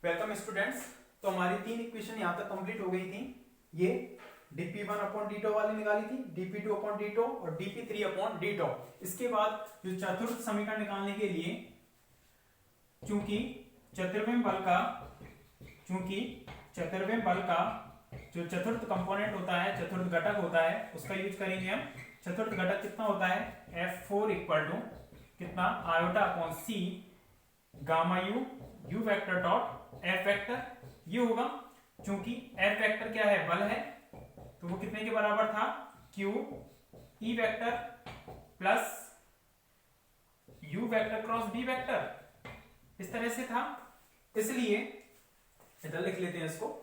Welcome students. तो हमारी 3 equation यहाँ तक कंप्लीट हो गई थी। ये dp1 अपॉन डी टो वाली निकाली थी, dp2 अपॉन डी टो और dp3 अपॉन डी टो। इसके बाद जो चतुर्थ समीकरण निकालने के लिए चूंकि चतुर्वें बल का जो चतुर्थ कंपोनेंट होता है, चतुर्थ घटक होता है, उसका यूज करेंगे हम। चतुर्थ घटक कितना होता है? F4 इक्वल टू कितना? आयोटा अपॉन सी gamma u u vector dot f vector. ये होगा चूंकि एफ वेक्टर क्या है? बल है, तो वो कितने के बराबर था? Q e vector plus u vector cross B vector, इस तरह से था। इसलिए इधर लिख लेते हैं इसको।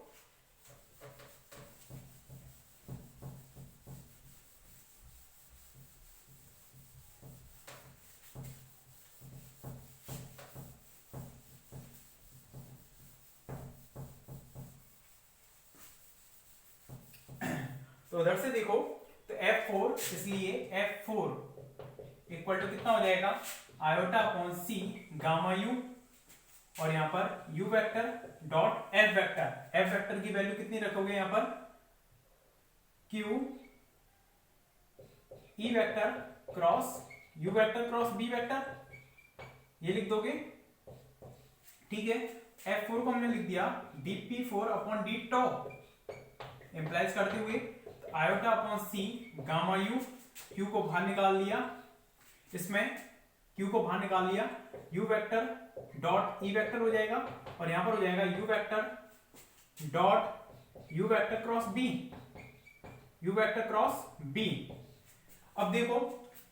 तो उधर से देखो तो F4, इसलिए F4 इक्वल टू कितना हो जाएगा? आयोटा अपॉन सी गामा यू और यहां पर u vector dot f vector. F vector की वैल्यू कितनी रखोगे यहां पर? Q e vector cross u vector cross B vector, ये लिख दोगे। ठीक है, F4 को हमने लिख दिया dp4 upon D to, implies करते हुए iota upon C gamma you, q को बाहर निकाल लिया, इसमें क्यू को बाहर निकाल लिया, यू वेक्टर डॉट ई वेक्टर हो जाएगा और यहां पर हो जाएगा u vector dot u vector cross b, u vector cross b. अब देखो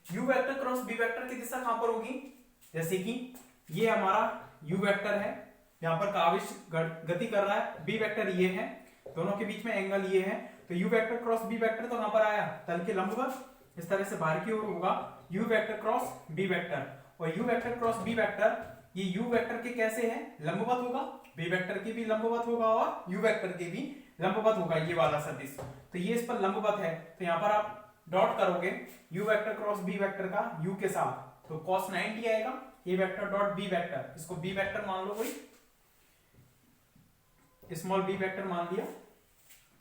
u vector cross B vector की दिशा कहां पर होगी? जैसे कि ये हमारा यू वेक्टर है, यहां पर काविश गति कर रहा है, बी वेक्टर ये है, दोनों के बीच में एंगल ये है, तो u vector cross B vector तो कहां पर आया? तल के लंबवत, इस तरह से बाहर की ओर होगा U vector cross B vector. और U vector cross B vector ये यू वेक्टर के कैसे है? लंबवत होगा, बी वेक्टर के भी लंबवत होगा और यू वेक्टर के भी लंबवत होगा, ये वाला सदिश। तो ये इस पर लंबवत है, तो यहां पर आप डॉट करोगे u vector cross B vector का यू के साथ, तो cos 90 आएगा। A vector dot b vector, इसको बी वेक्टर मान लो, कोई स्मॉल बी वेक्टर मान लिया।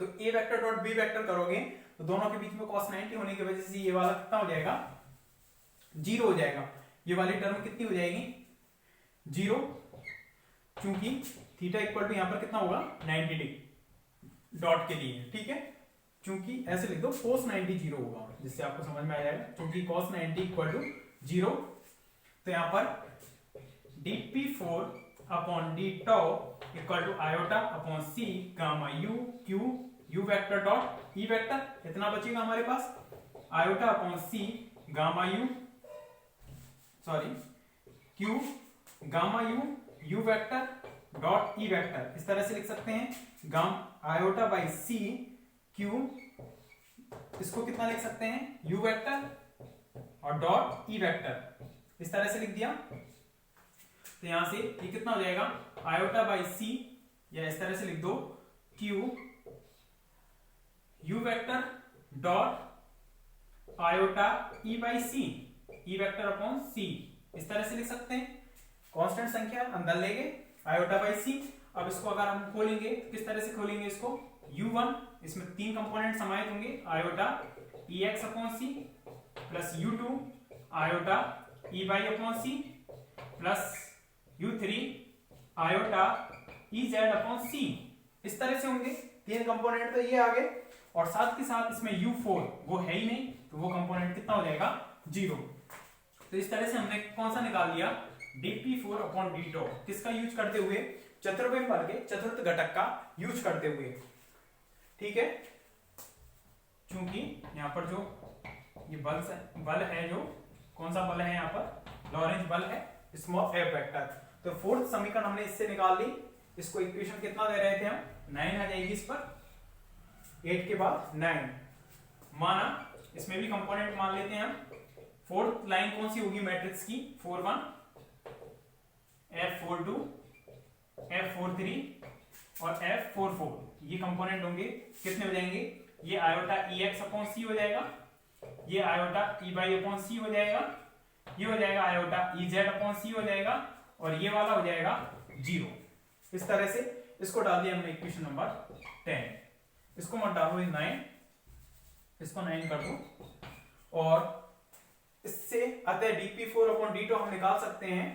तो a vector dot b vector करोगे तो दोनों के बीच में cos 90 होने की वजह से ये वाला कितना हो जाएगा? 0 हो जाएगा। ये वाली टर्म कितनी हो जाएगी? 0, क्योंकि थीटा इक्वल टू यहां पर कितना होगा? 90 डिग्री डॉट के लिए। ठीक है, क्योंकि ऐसे लिख दो cos 90 0 होगा, जिससे आपको समझ में आ जाएगा। क्योंकि cos 90 इक्वल टू 0, तो यहां पर dp4 upon D T equal to iota upon C gamma you Q U vector dot E vector. इतना बचेगा हमारे पास, iota upon C gamma you Q gamma U vector dot E vector, इस तरह से लिख सकते हैं। आयोटा बाई सी क्यू, इसको कितना लिख सकते हैं? यू वेक्टर और डॉट ई वेक्टर, इस तरह से लिख दिया। तो यहां से ये कितना हो जाएगा? आयोटा बाई सी, या इस तरह से लिख दो Q U vector dot iota E by C, E vector upon C, इस तरह से लिख सकते हैं। कांस्टेंट संख्या अंदर लेंगे आयोटा बाई सी। अब इसको अगर हम खोलेंगे तो किस तरह से खोलेंगे इसको? u1, इसमें 3 कंपोनेंट समाहित होंगे, iota E X upon C plus u2 iota E Y upon C plus u3 iota E Z upon C, इस तरह से होंगे 3 कंपोनेंट। तो ये आ गए, और साथ के साथ इसमें u4 वो है ही नहीं, तो वो कंपोनेंट कितना हो जाएगा? 0। तो इस तरह से हमने कौन सा निकाल लिया? dp4 अपॉन डी टो, किसका यूज करते हुए? चतुर्वें बल के चतुर्थ घटक का यूज करते हुए। ठीक है, क्योंकि यहां पर जो ये बल है, जो कौन सा बल है यहां पर? लॉरेंज बल है, स्मॉल एफ वेक्टर। तो फोर्थ समीकरण हमने इससे निकाल ली। इसको इक्वेशन कितना दे रहे थे हम? 9 आ जाएगी इस पर, 8 के बाद 9 माना। इसमें भी कंपोनेंट मान लेते हैं हम। फोर्थ लाइन कौन सी होगी मैट्रिक्स की? 4-1 F42 F43 और F44, ये कंपोनेंट होंगे। कितने हो जाएंगे? ये आयोटा ई एक्स अपॉन सी हो जाएगा, ये आयोटा ई बाई अपॉन सी हो जाएगा, ये हो जाएगा आयोटा ई जेड अपॉन सी हो जाएगा, और ये वाला हो जाएगा 0। इस तरह से इसको डाल दिया हमने इक्वेशन नंबर 10। इसको मत डालो 9, इसको 9 कर दो। और इससे अतः dp4 अपॉन d2 हम निकाल सकते हैं।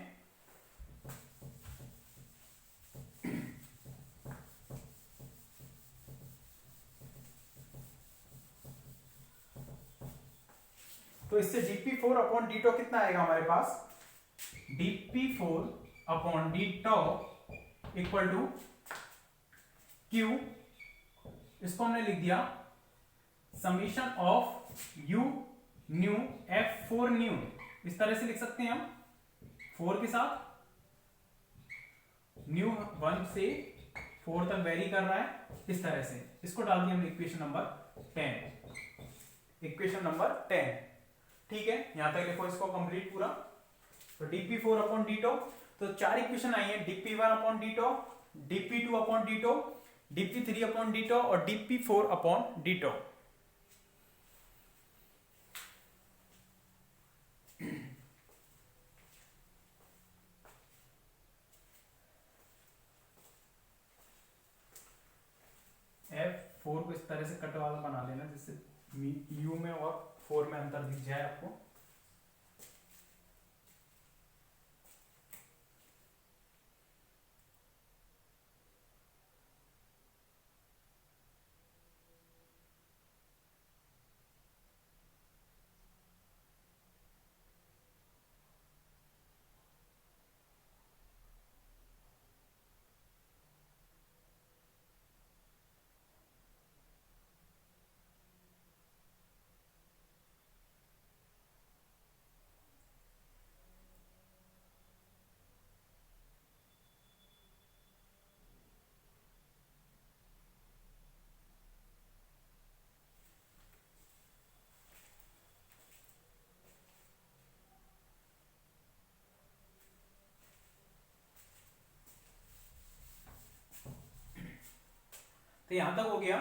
तो इससे dp4 अपॉन d2 कितना आएगा हमारे पास, dp4 upon d2 equal to q, इसको हमने लिख दिया summation of u nu f4 nu, इस तरह से लिख सकते हैं हम 4 के साथ, न्यू 1 से 4 तक वेरी कर रहा है, इस तरह से इसको डाल दिया हमने इक्वेशन नंबर 10, इक्वेशन नंबर 10। ठीक है, यहां तक लिखो इसको कंप्लीट पूरा। तो dp4 अपॉन d2, तो 4 इक्वेशन आई है, dp1 upon d2, dp2 upon d2, dp3 upon d2 और dp4 अपॉन d2। F4 को इस तरह से कट वाला बना लेना जिससे u में और 4 में अंतर दिख जाए आपको। तो यहां तक हो गया।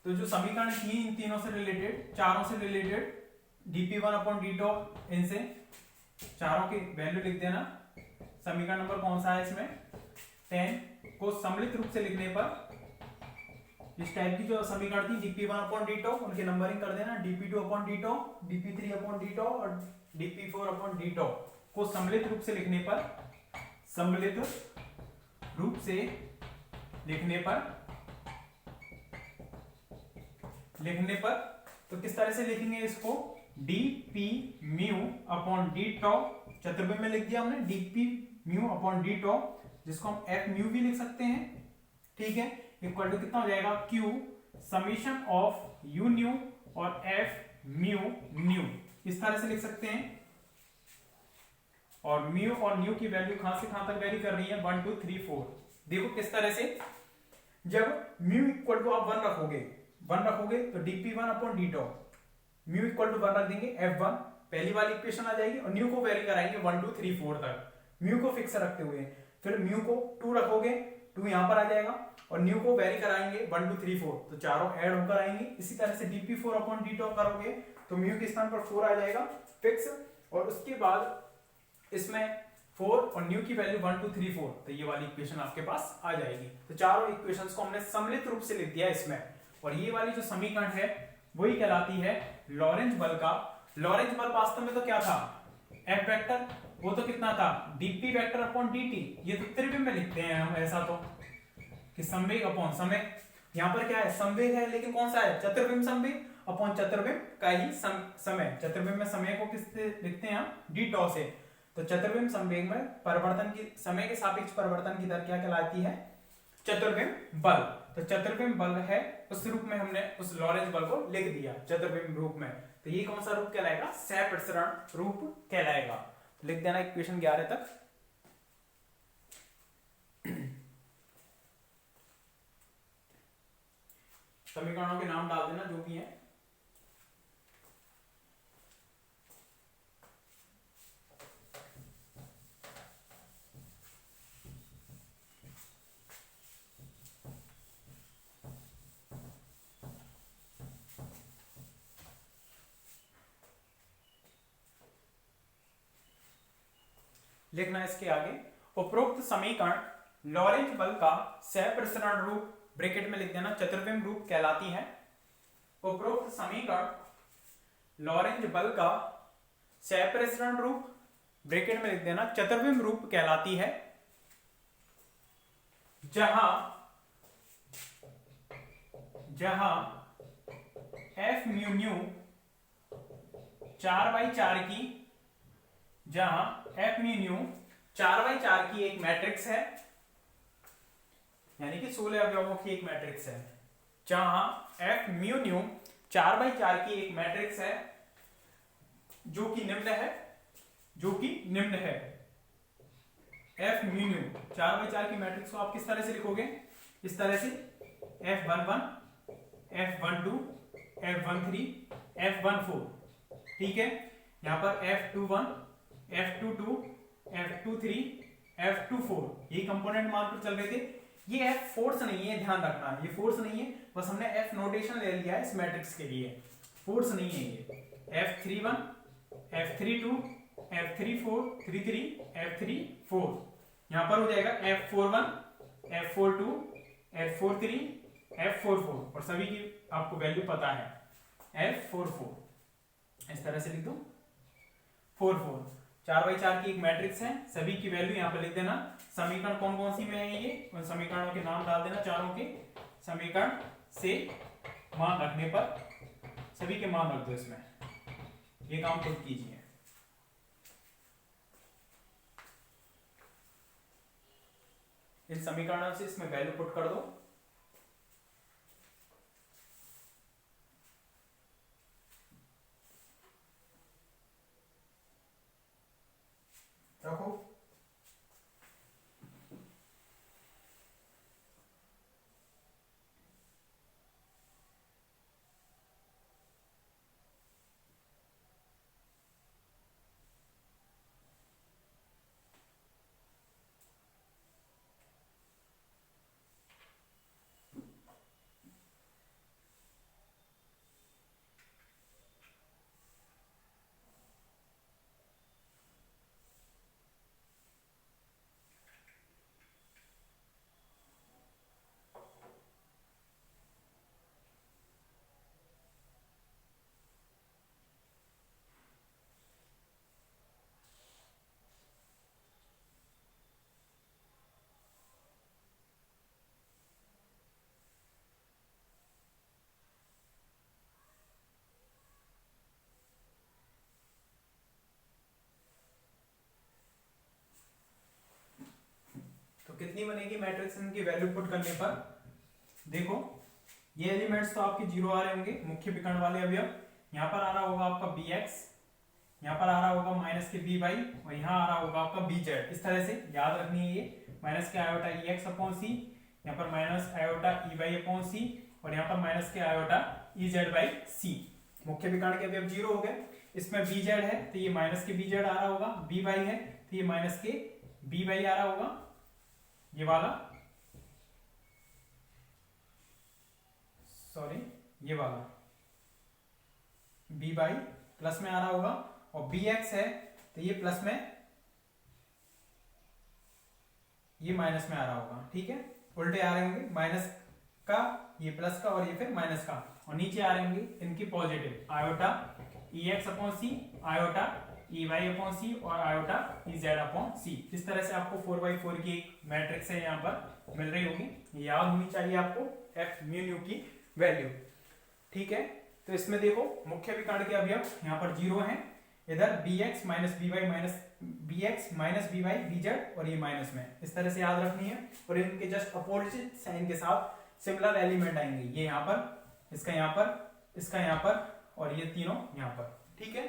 तो जो समीकरण थी इन तीनों से रिलेटेड, चारों से रिलेटेड, dp1 अपॉन d2, इनसे चारों की वैल्यू लिख देना। समीकरण नंबर कौन सा है इसमें, 10 को सम्मिलित रूप से लिखने पर इस टाइप की जो समीकरण थी dp1 अपॉन d2, उनकी नंबरिंग कर देना, dp2 upon d2, dp3 upon d2 और dp4 अपॉन d2 को सम्मिलित रूप से लिखने पर, सम्मिलित रूप से लिखने पर तो किस तरह से लिखेंगे इसको, dp म्यू अपॉन d टॉ, चतुर्भुज में लिख दिया हमने dp म्यू अपॉन d टॉ, जिसको हम f म्यू भी लिख सकते हैं। ठीक है, इक्वल टू कितना हो जाएगा, q summation of u new और f म्यू न्यू, इस तरह से लिख सकते हैं। और म्यू और न्यू की वैल्यू कहां से कहां तक वेरी कर रही है, 1 2 3 4। देखो किस तरह से, जब म्यू इक्वल टू आप 1 रखोगे तो dp1 upon d tau, mu equal to 1 रख देंगे, f1 पहली वाली इक्वेशन आ जाएगी और न्यू को वेरी कराएंगे 1 2 3 4 तक, म्यू को फिक्स रखते हुए। फिर म्यू को 2 रखोगे, 2 यहां पर आ जाएगा और न्यू को वेरी कराएंगे 1 2 3 4, तो चारों ऐड होकर आएंगे। इसी तरह से dp4 अपॉन d टॉ करोगे तो म्यू के स्थान पर 4 आ जाएगा फिक्स, और उसके बाद इसमें 4 और न्यू की वैल्यू 1 2 3 4, तो ये वाली इक्वेशन आपके पास आ जाएगी। तो चारों इक्वेशंस को हमने सम्मिलित रूप से लिख दिया इसमें, और ये वाली जो समीकरण है वही कहलाती है लॉरेंज बल का। लॉरेंज बल वास्तव में तो क्या था, एफ वेक्टर, वो तो कितना था, dp वेक्टर अपॉन dt। ये तो त्रिविम में लिखते हैं हम ऐसा, तो कि संवेग अपॉन समय, यहाँ पर क्या है, संवेग है, लेकिन कौन सा है, चतुर्विम संवेग अपॉन चतुर्विम का ही समय। चतुर्विम में समय को किससे लिखते हैं हम, d टॉ से। तो चतुर्विम संवेग में परिवर्तन की, समय के सापेक्ष परिवर्तन की दर क्या कहलाती है, चतुर्विम बल। तो चतुर्विम बल है, उस रूप में हमने उस लॉरेंज बल को लिख दिया चतुर्विम रूप में। तो ये कौन सा रूप कहलाएगा, सप्रसरण रूप कहलाएगा। लिख देना इक्वेशन 11 तक। समीकरणों के नाम डाल देना जो भी है। लिखना इसके आगे, उपरोक्त समीकरण लॉरेंज बल का सप्रसरण रूप ब्रैकेट में लिख देना चतुर्विम रूप कहलाती है। उपरोक्त समीकरण लॉरेंज बल का सप्रसरण रूप ब्रैकेट में लिख देना चतुर्विम रूप कहलाती है, जहां एफ म्यू न्यू 4/4 की एक मैट्रिक्स है, यानी कि 16 अवयवों की एक मैट्रिक्स है। जहां एफ म्यू न्यू 4/4 की एक मैट्रिक्स है जो कि निम्न है। एफ म्यू न्यू 4/4 की मैट्रिक्स को आप किस तरह से लिखोगे? इस तरह से F11, F12, F13, F14, ठीक है। यहां पर F21, F22, F23, F24 ये कंपोनेंट मान पर चल रहे थे। ये F फोर्स नहीं है, ध्यान रखना, ये फोर्स नहीं है, बस हमने F नोटेशन ले लिया है इस मैट्रिक्स के लिए, फोर्स नहीं है ये। F31, F32, F34, 33, F34 यहां पर हो जाएगा F41, F42, F43, F44 और सभी की आपको वैल्यू पता है F44, इस तरह से लिख दो 44। 4/4 की एक मैट्रिक्स है, सभी की वैल्यू यहां पर लिख देना। समीकरण कौन कौन सी में है ये, उन समीकरणों के नाम डाल देना, चारों के समीकरण से मान रखने पर सभी के मान रख दो इसमें, ये काम खुद कीजिए। इन समीकरणों से इसमें वैल्यू पुट कर दो। रखो। कितनी बनेगी मैट्रिक्स इनकी वैल्यू पुट करने पर? देखो ये एलिमेंट्स तो आपके जीरो आ रहे होंगे, मुख्य विकर्ण वाले अवयव। यहाँ पर आ रहा होगा आपका bx, यहाँ पर आ रहा होगा माइनस के by और यहाँ आ रहा होगा आपका bz। इस तरह से याद रखनी है ये माइनस के आयोटा ex अपॉन c, यहाँ पर minus iota ey upon c और यहाँ पर माइनस के आयोटा ez बाई c। मुख्य विकर्ण के अवयव जीरो हो गए। इसमें bz है तो ये माइनस के bz आ रहा होगा, by है तो ये माइनस के by आ रहा होगा, ये वाला ये वाला b बाई प्लस में आ रहा होगा और bx है तो ये प्लस में, ये माइनस में आ रहा होगा, ठीक है। उल्टे आ रहे होंगे, माइनस का ये प्लस का और ये फिर माइनस का, और नीचे आ रहे होंगे इनकी positive, iota ex upon c, iota ey upon c और आयोटा ez अपॉन c। इस तरह से आपको 4/4 की एक मैट्रिक्स है यहाँ पर मिल रही होगी, ये याद होनी चाहिए आपको f म्यू न्यू की वैल्यू, ठीक है। तो इसमें देखो मुख्य विकर्ण के अवयव यहाँ पर जीरो हैं, इधर bx minus by minus bx minus by bz और ये माइनस में, इस तरह से याद रखनी है। और इनके जस्ट अपोजिट साइन के साथ सिमिलर एलिमेंट आएंगे, ये यहाँ पर, इसका यहाँ पर, इसका यहाँ पर और ये तीनों यहाँ पर, ठीक है।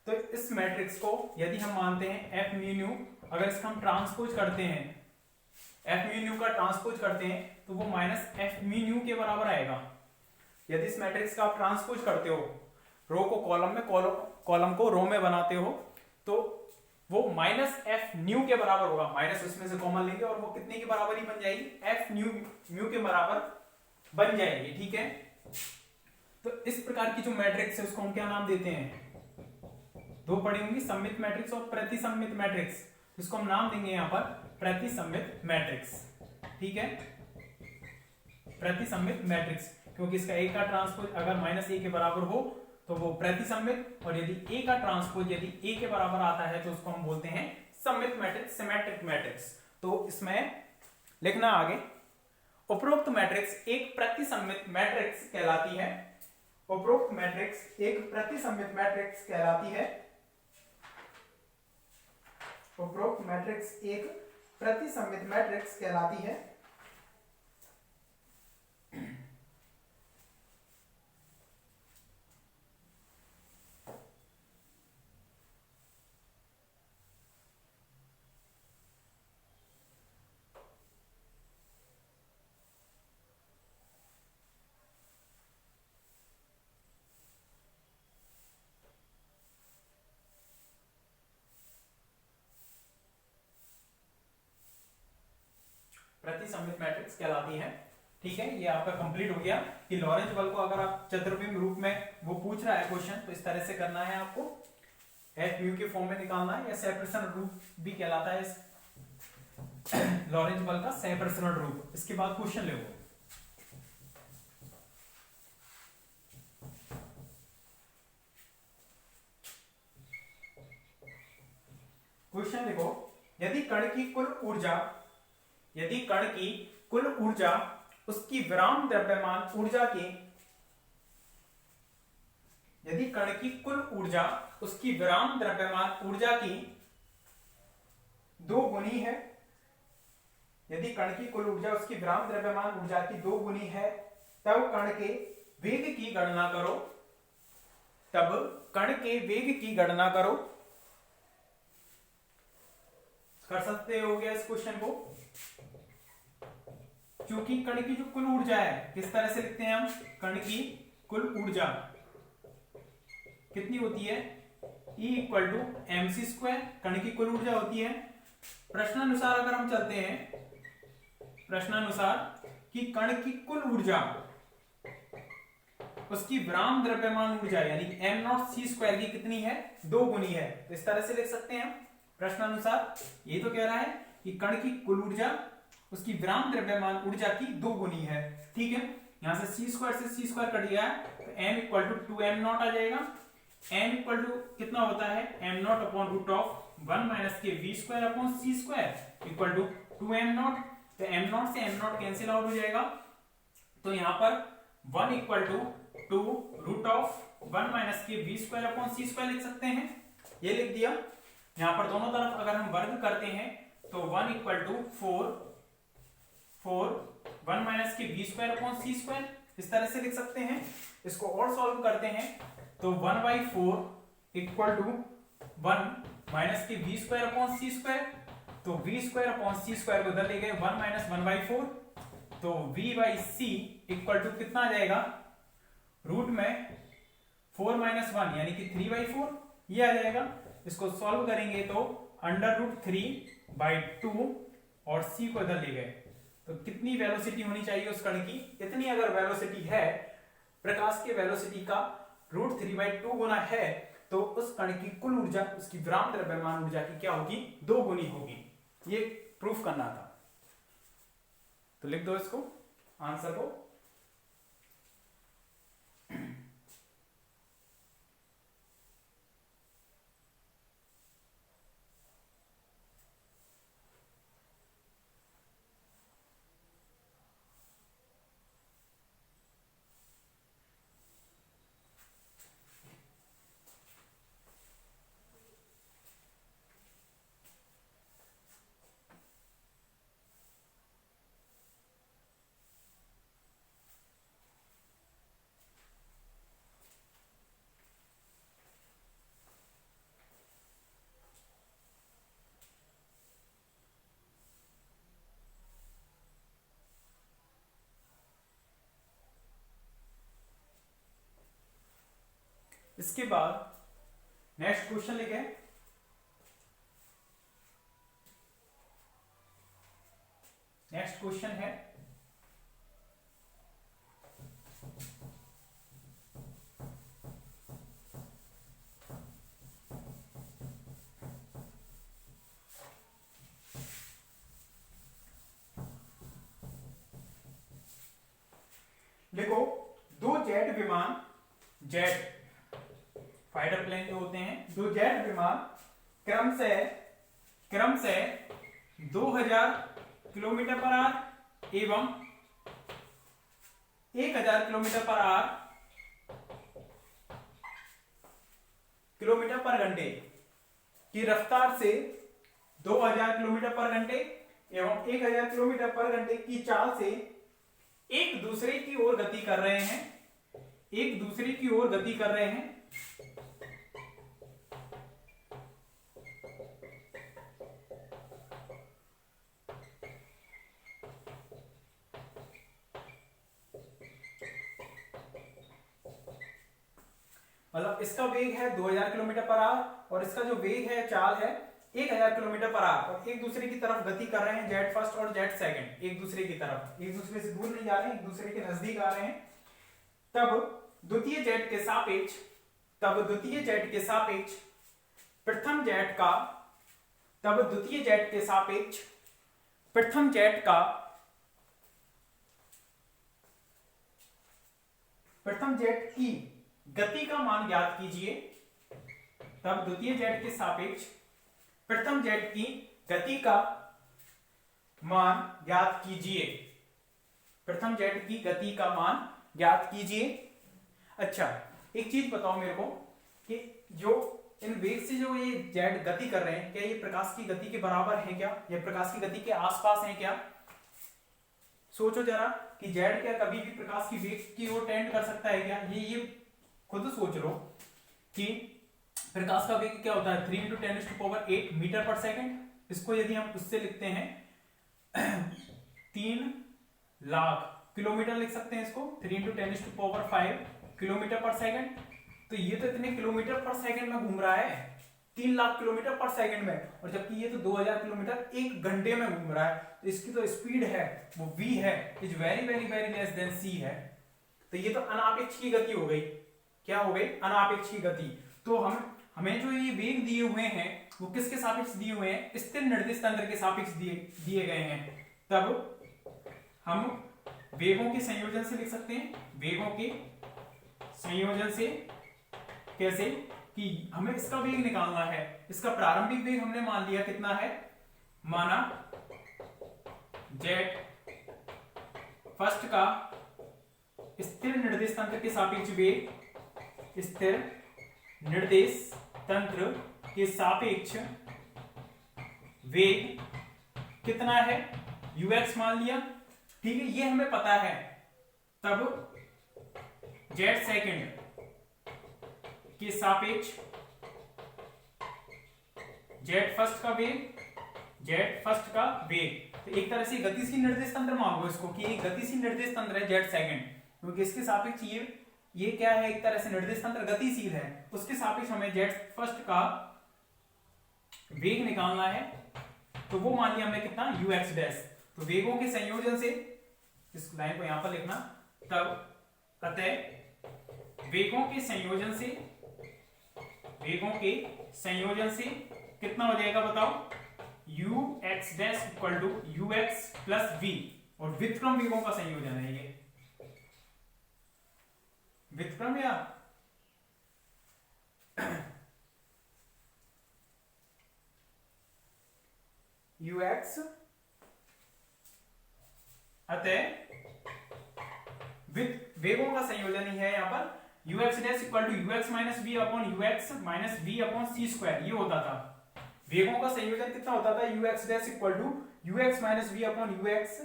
तो इस मैट्रिक्स को यदि हम मानते हैं एफ म्यू न्यू, अगर इसका हम ट्रांसपोज करते हैं, एफ म्यू न्यू का ट्रांसपोज करते हैं तो वो माइनस एफ म्यू न्यू के बराबर आएगा। यदि इस मैट्रिक्स का आप ट्रांसपोज करते हो, रो को कॉलम में, कॉलम को रो में बनाते हो, तो वो माइनस एफ न्यू के बराबर होगा। माइनस उसमें से कॉमन लेंगे और वो कितने के बराबर ही बन जाएगी? एफ म्यू के बराबर बन जाएगी, ठीक है। तो इस प्रकार की जो मैट्रिक्स है उसको हम क्या नाम देते हैं? दो पड़ी होंगी, सममित मैट्रिक्स और प्रतिसम्मित मैट्रिक्स। इसको हम नाम देंगे यहां पर प्रतिसंवित मैट्रिक्स। ठीक है, प्रतिसंवित मैट्रिक्स, क्योंकि इसका ए का ट्रांसपोज अगर -a के बराबर हो तो वो प्रतिसंवित, और यदि ए का ट्रांसपोज यदि ए के बराबर आता है तो उसको हम बोलते हैं सममित मैट्रिक्स, सिमेट्रिक मैट्रिक्स। तो इसमें लिखना आगे, उपरोक्त मैट्रिक्स एक प्रतिसंवित मैट्रिक्स कहलाती है। उपरोक्त मैट्रिक्स एक प्रतिसंवित मैट्रिक्स कहलाती है। उपरोक्त मैट्रिक्स एक प्रतिसंवित मैट्रिक्स कहलाती है। प्रतिसंवित मैट्रिक्स कहलाती है। ठीक है, ये आपका कंप्लीट हो गया कि लॉरेंज बल को अगर आप चतुर्विम रूप में वो पूछ रहा है क्वेश्चन, तो इस तरह से करना है आपको, एफ म्यू के फॉर्म में निकालना है, या सहप्रसरण रूप भी कहलाता है इस लॉरेंज बल का, सहप्रसरण रूप। इसके बाद क्वेश्चन ले वो, क्वेश्चन देखो, यदि कण की कुल ऊर्जा, यदि कण की कुल ऊर्जा उसकी विराम द्रव्यमान ऊर्जा के, यदि कण की कुल ऊर्जा उसकी विराम द्रव्यमान ऊर्जा की 2 गुनी है, यदि कण की कुल ऊर्जा उसकी विराम द्रव्यमान ऊर्जा की 2 गुनी है, तब कण के वेग की गणना करो, तब कण के वेग की गणना करो। कर सकते हो गया इस क्वेश्चन को, क्योंकि कण की जो कुल ऊर्जा है, किस तरह से लिखते हैं हम, कण की कुल ऊर्जा कितनी होती है, E = mc², कण की कुल ऊर्जा होती है। प्रश्नानुसार अगर हम चलते हैं, प्रश्नानुसार कि कण की कुल ऊर्जा उसकी विराम द्रव्यमान ऊर्जा यानी m0c² की कितनी है, 2 गुनी है, तो इस तरह से लिख सकते हैं हम प्रश्नानुसार। ये तो कह रहा है कि कण की कुल ऊर्जा उसकी विराम द्रव्यमान ऊर्जा की 2 गुनी है। ठीक है, यहां से c² से c² कट गया तो m = 2m0 आ जाएगा। m = कितना होता है, m0/√1 - के v²/c² = 2m0, तो m0 से m0 कैंसिल आउट हो जाएगा, तो यहां पर 1 = 2√1 - के v²/c² लिख सकते हैं, ये लिख दिया। यहां पर दोनों तरफ अगर हम वर्ग करते हैं तो 1 = 4 1 - के v²/c², इस तरह से लिख सकते हैं। इसको और सॉल्व करते हैं तो 1/4 = 1 - के v²/c², तो v²/c² को इधर ले गए 1 - 1/4, तो v/c = कितना आ जाएगा, रूट में 4 - 1 यानी कि 3/4 ये आ जाएगा। इसको सॉल्व करेंगे तो √3/2 और c को इधर ले गए, तो कितनी वेलोसिटी होनी चाहिए उस कण की, इतनी अगर वेलोसिटी है, प्रकाश के वेलोसिटी का √3/2 गुना है, तो उस कण की कुल ऊर्जा उसकी विराम द्रव्यमान ऊर्जा की क्या होगी, 2 गुनी होगी। ये प्रूफ करना था, तो लिख दो इसको आंसर को। इसके बाद नेक्स्ट क्वेश्चन लिखे, नेक्स्ट क्वेश्चन है लिखो, दो जेट विमान, जेट फाइटर प्लेन जो होते हैं, दो जेट विमान क्रमशः 2000 किलोमीटर पर आवर एवं 1000 किलोमीटर पर घंटे की रफ्तार से 2000 किलोमीटर पर घंटे एवं 1000 किलोमीटर पर घंटे की चाल से एक दूसरे की ओर गति कर रहे हैं, एक दूसरे की ओर गति कर रहे हैं। मतलब इसका वेग है 2000 किलोमीटर पर आवर और इसका जो वेग है, चाल है 1000 किलोमीटर पर आवर, और एक दूसरे की तरफ गति कर रहे हैं, जेट फर्स्ट और जेट सेकंड, एक दूसरे की तरफ, एक दूसरे से दूर नहीं जा रहे हैं, एक दूसरे के नजदीक आ रहे हैं। तब द्वितीय जेट के सापेक्ष प्रथम जेट का प्रथम जेट की गति का मान ज्ञात कीजिए। तब द्वितीय जेट के सापेक्ष प्रथम जेट की गति का मान ज्ञात कीजिए। प्रथम जेट की गति का मान ज्ञात कीजिए। अच्छा, एक चीज बताओ मेरे को कि जो इन वेग से जो ये जेट गति कर रहे हैं, क्या ये प्रकाश की गति के बराबर है क्या, या प्रकाश की गति के आसपास है क्या? सोचो जरा कि जेट क्या कभी भी प्रकाश की वेग की ओर टेंड कर सकता है क्या? ये खुद सोच लो कि प्रकाश का वेग क्या होता है, 3 × 10⁸ मीटर पर सेकंड। इसको यदि हम उससे लिखते हैं 3 लाख किलोमीटर लिख सकते हैं इसको, 3 × 10⁵ किलोमीटर पर सेकंड। तो ये तो इतने किलोमीटर पर सेकंड में घूम रहा है, 3 लाख किलोमीटर पर सेकंड में, और जबकि ये तो 2000 किलोमीटर एक घंटे में घूम रहा है। तो इसकी तो स्पीड है वो v है, is very very very less than c है। तो ये तो अनापेक्ष की गति हो गई। क्या हो गई? अनापेक्ष की गति। तो हमें जो ये वेग दिए हुए हैं वो किसके सापेक्ष दिए हुए हैं? स्थिर निर्देश तंत्र के सापेक्ष दिए गए हैं। तब हम वेगों के संयोजन से लिख सकते हैं, वेगों के संयोजन से। कैसे? कि हमें इसका वेग निकालना है। इसका प्रारंभिक वेग हमने मान लिया कितना है, माना जेट फर्स्ट का स्थिर निर्देश तंत्र के सापेक्ष वेग, स्थिर निर्देश तंत्र के सापेक्ष वेग कितना है, ux मान लिया। ठीक है, ये हमें पता है। तब जेट सेकंड के सापेक्ष जेट फर्स्ट का वेग, तो एक तरह से गतिशील निर्देश तंत्र मान लो इसको कि एक गतिशील निर्देश तंत्र है जेट सेकंड, क्योंकि इसके सापेक्ष ये क्या है, एक तरह से निर्देश तंत्र गतिशील है। उसके सापेक्ष हमें जेट फर्स्ट का वेग निकालना है। तो वो मान लिया हमने कितना, ux डैश। तो वेगों के संयोजन से, इस लाइन को यहां पर लिखना, तब अतः वेगों के संयोजन से कितना हो जाएगा बताओ, ux dash equal to ux plus v, और व्युत्क्रम वेगों का संयोजन है ये, व्युत्क्रम या ux अतः वेगों का संयोजन ही है यहाँ पर। ux dash equal to ux minus v upon ux minus v upon c square, ये होता था। वेगों का संयोजन कितना होता था, ux dash equal to ux minus v upon ux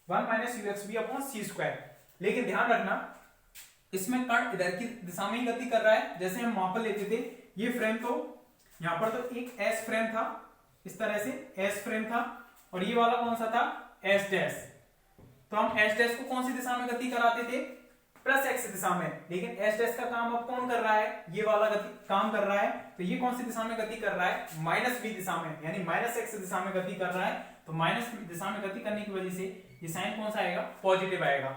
1 minus ux v upon c square. लेकिन ध्यान रखना, इसमें कण इधर की दिशा में ही गति कर रहा है। जैसे हम वहां पर लेते थे ये फ्रेम, तो यहां पर तो एक एस फ्रेम था, इस तरह से एस फ्रेम था, और ये वाला कौन सा था, एस डैश। तो हम एस डैश को कौन सी दिशा में गति कराते थे, प्लस एक्स दिशा में। लेकिन एस डैश का काम अब कौन कर रहा है, ये वाला काम कर रहा है। तो ये कौन सी दिशा में गति कर रहा है, माइनस बी दिशा में, यानी माइनस एक्स दिशा में गति कर रहा है। तो माइनस दिशा में गति करने की वजह से ये साइन कौन सा आएगा, पॉजिटिव आएगा।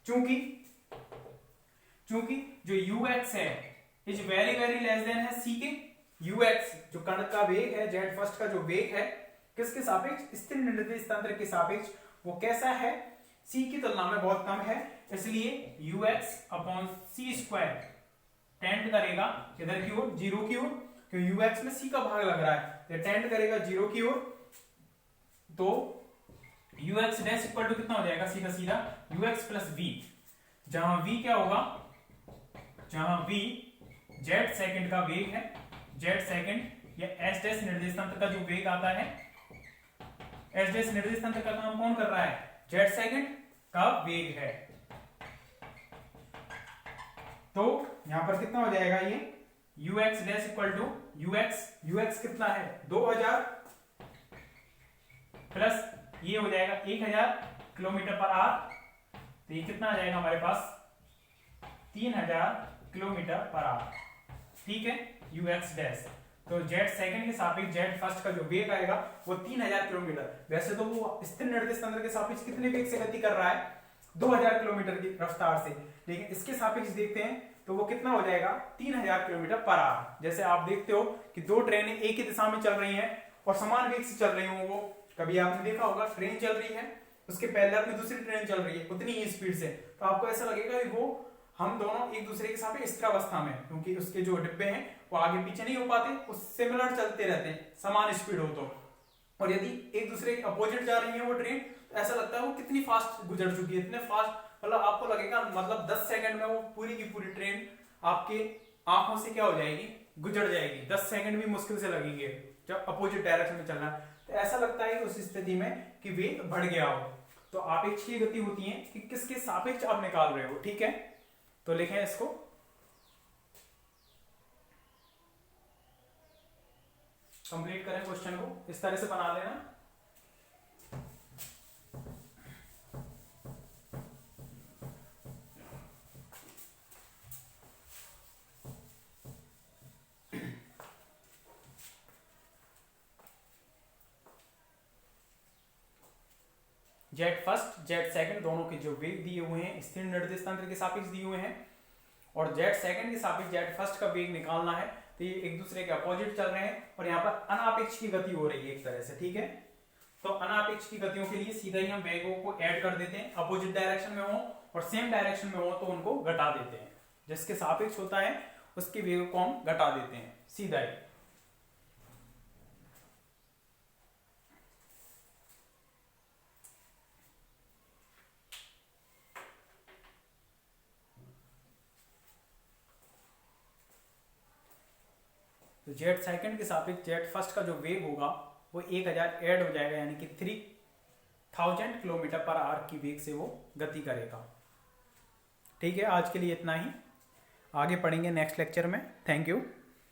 चूंकि जो ux है is very very less than है c के। ux जो कण का वेग है, जेट फर्स्ट का जो वेग है, किसके सापेक्ष, स्थिर निर्देश तंत्र के सापेक्ष, वो कैसा है, सी की तुलना में बहुत कम है, इसलिए ux upon c square tend करेगा इधर की ओर, जीरो की ओर, क्योंकि ux में c का भाग लग रहा है, ये टेंड करेगा जीरो की ओर। तो ux डैश इक्वल टू कितना हो जाएगा, सीधा सीधा ux प्लस v, जहां v क्या होगा, जहां v जेड सेकंड का वेग है, जेड सेकंड या एस डैश निर्देश तंत्र का जो वेग आता है, एस डैश निर्देश तंत्र का काम कौन कर रहा है, जेड सेकंड का वेग है। तो यहां पर कितना हो जाएगा ये ux dash equal to ux कितना है 2000 प्लस ये हो जाएगा 1000 किलोमीटर पर आवर, तो ये कितना आ जाएगा हमारे पास 3000 किलोमीटर पर आवर, ठीक है ux डैश। तो जेड सेकंड के सापेक्ष जेड फर्स्ट का जो वेग आएगा वो 3000 किलोमीटर, वैसे तो वो स्थिर निर्देश तंत्र के सापेक्ष कितने वेग से गति कर रहा है 2000 किलोमीटर की रफ्तार से, लेकिन इसके सापेक्ष देखते हैं तो वो कितना हो जाएगा 3000 किलोमीटर पर आवर। जैसे आप देखते हो कि दो ट्रेनें एक ही दिशा में चल रही हैं और समान वेग से चल रही हों, वो कभी आपने देखा होगा ट्रेन चल रही है उसके पैरेलल में दूसरी ट्रेन चल रही है उतनी ही स्पीड से, तो आपको ऐसा लगेगा कि वो हम दोनों एक दूसरे के साथ स्थिरावस्था में, क्योंकि उसके जो डिब्बे हैं वो आगे पीछे नहीं हो पाते, वो सिमिलर चलते रहते हैं समान स्पीड हो तो। और यदि एक दूसरे के अपोजिट जा रही है वो ट्रेन, तो ऐसा लगता है वो कितनी फास्ट गुजर चुकी है, इतने फास्ट, मतलब आपको लगेगा मतलब 10 सेकंड में वो पूरी की पूरी ट्रेन आपके आंखों से क्या हो जाएगी, गुजर जाएगी, 10 सेकंड भी मुश्किल से लगेंगे जब अपोजिट डायरेक्शन में चलना है। तो ऐसा लगता है उस स्थिति में कि वेग बढ़ गया हो। तो आपेक्ष की गति होती है कि किसके सापेक्ष आप निकाल रहे हो, ठीक है। तो लिखें इसको, कंप्लीट करें क्वेश्चन को, इस तरह से बना लेना। जेट फर्स्ट जेट सेकंड दोनों के जो वेग दिए हुए हैं स्थिर निर्देश तंत्र के सापेक्ष दिए हुए हैं, और जेट सेकंड के सापेक्ष जेट फर्स्ट का वेग निकालना है, तो ये एक दूसरे के अपोजिट चल रहे हैं और यहाँ पर अनापेक्ष की गति हो रही है एक तरह से, ठीक है। तो अनापेक्ष की गतियों के लिए सीधा ही हम वेगों को ऐड कर देते हैं, अपोजिट डायरेक्शन में हो और सेम डायरेक्शन में हो तो उनको घटा देते हैं, जिसके सापेक्ष होता है उसके वेग को हम घटा देते हैं सीधा ही। तो जेट सेकंड के सापेक्ष जेट फर्स्ट का जो वेग होगा वो 1000 ऐड हो जाएगा, यानी कि 3000 किलोमीटर पर आवर की वेग से वो गति करेगा, ठीक है। आज के लिए इतना ही, आगे पढ़ेंगे नेक्स्ट लेक्चर में। Thank you.